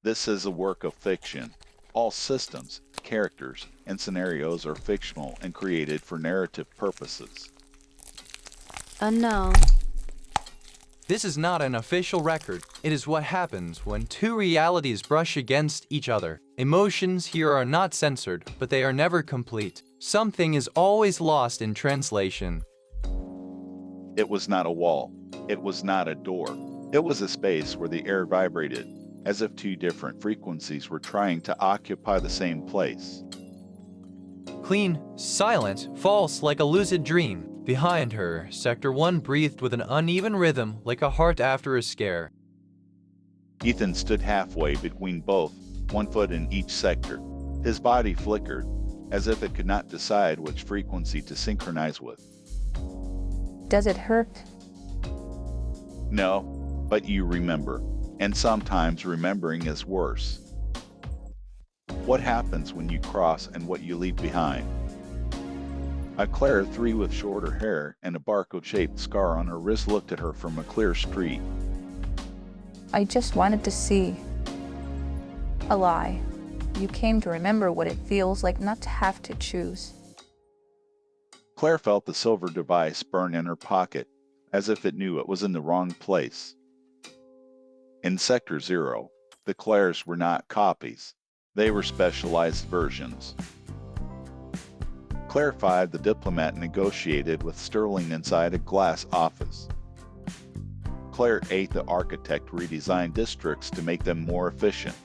This is a work of fiction. All systems, characters, and scenarios are fictional and created for narrative purposes. No. This is not an official record. It is what happens when two realities brush against each other. Emotions here are not censored, but they are never complete. Something is always lost in translation. It was not a wall. It was not a door. It was a space where the air vibrated, as if two different frequencies were trying to occupy the same place. Clean, silent, false like a lucid dream. Behind her, Sector 1 breathed with an uneven rhythm like a heart after a scare. Ethan stood halfway between both, 1 foot in each sector. His body flickered, as if it could not decide which frequency to synchronize with. Does it hurt? No, but you remember, and sometimes remembering is worse. What happens when you cross and what you leave behind? A Claire 3 with shorter hair and a barcode-shaped scar on her wrist looked at her from a clear street. I just wanted to see. A lie. You came to remember what it feels like not to have to choose. Claire felt the silver device burn in her pocket, as if it knew it was in the wrong place. In Sector 0, the Claires were not copies. They were specialized versions. Claire 5, the diplomat, negotiated with Sterling inside a glass office. Claire 8, the architect, redesigned districts to make them more efficient.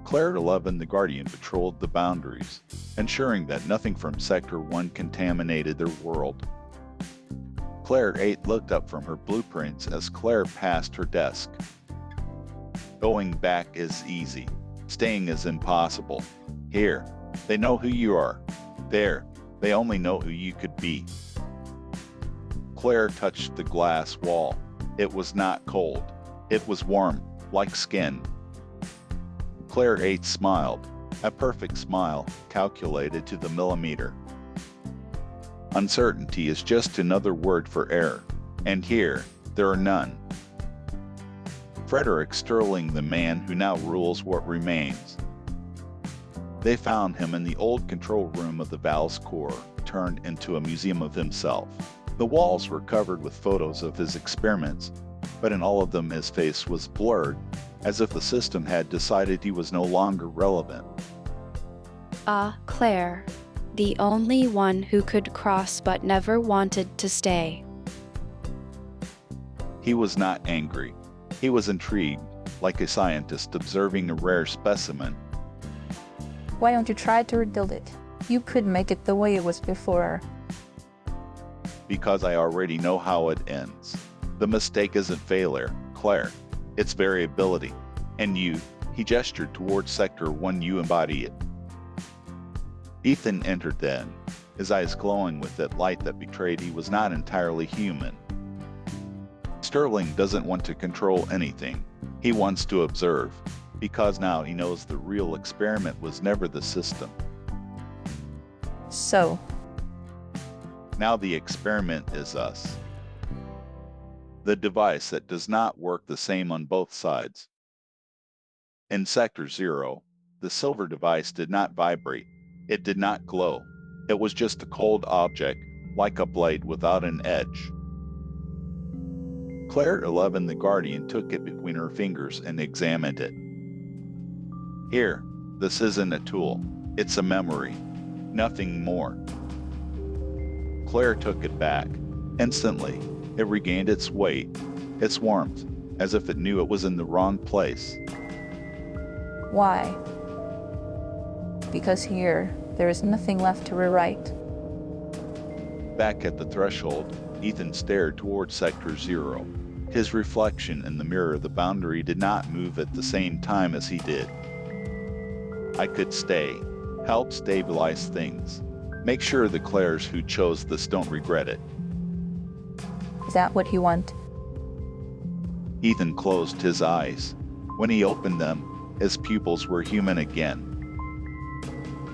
Claire 11, the Guardian, patrolled the boundaries, ensuring that nothing from Sector 1 contaminated their world. Claire 8 looked up from her blueprints as Claire passed her desk. Going back is easy. Staying is impossible. Here, they know who you are. There, they only know who you could be. Claire touched the glass wall. It was not cold. It was warm, like skin. Claire 8 smiled, a perfect smile, calculated to the millimeter. Uncertainty is just another word for error, and here, there are none. Frederick Sterling, the man who now rules what remains. They found him in the old control room of the Val's core, turned into a museum of himself. The walls were covered with photos of his experiments, but in all of them his face was blurred, as if the system had decided he was no longer relevant. Claire. The only one who could cross but never wanted to stay. He was not angry. He was intrigued, like a scientist observing a rare specimen. Why don't you try to rebuild it? You could make it the way it was before. Because I already know how it ends. The mistake isn't failure, Claire. It's variability. And you, he gestured towards Sector 1, you embody it. Ethan entered then, his eyes glowing with that light that betrayed he was not entirely human. Sterling doesn't want to control anything. He wants to observe, because now he knows the real experiment was never the system. So, Now the experiment is us. The device that does not work the same on both sides. In Sector 0, the silver device did not vibrate. It did not glow. It was just a cold object, like a blade without an edge. Claire 11, the Guardian, took it between her fingers and examined it. Here, this isn't a tool. It's a memory. Nothing more. Claire took it back. Instantly, it regained its weight, its warmth, as if it knew it was in the wrong place. why? Because here, there is nothing left to rewrite. Back at the threshold, Ethan stared toward Sector 0. His reflection in the mirror of the boundary did not move at the same time as he did. I could stay, help stabilize things, make sure the Claires who chose this don't regret it. Is that what you want? Ethan closed his eyes. When he opened them, his pupils were human again.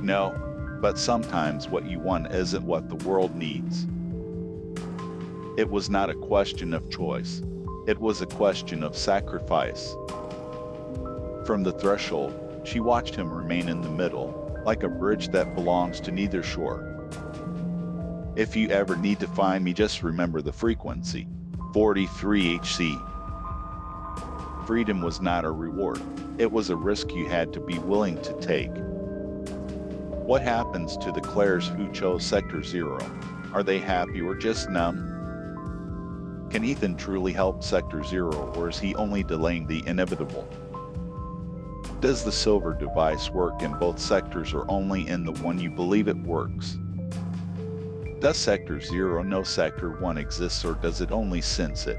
No, but sometimes what you want isn't what the world needs. It was not a question of choice. It was a question of sacrifice. From the threshold, she watched him remain in the middle, like a bridge that belongs to neither shore. If you ever need to find me, just remember the frequency, 43 HC. Freedom was not a reward. It was a risk you had to be willing to take. What happens to the Claires who chose Sector 0? Are they happy or just numb? Can Ethan truly help Sector 0, or is he only delaying the inevitable? Does the silver device work in both sectors or only in the one you believe it works? Does Sector 0 know Sector 1 exists, or does it only sense it?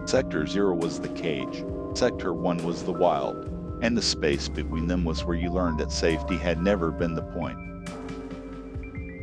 Sector 0 was the cage, Sector 1 was the wild, and the space between them was where you learned that safety had never been the point.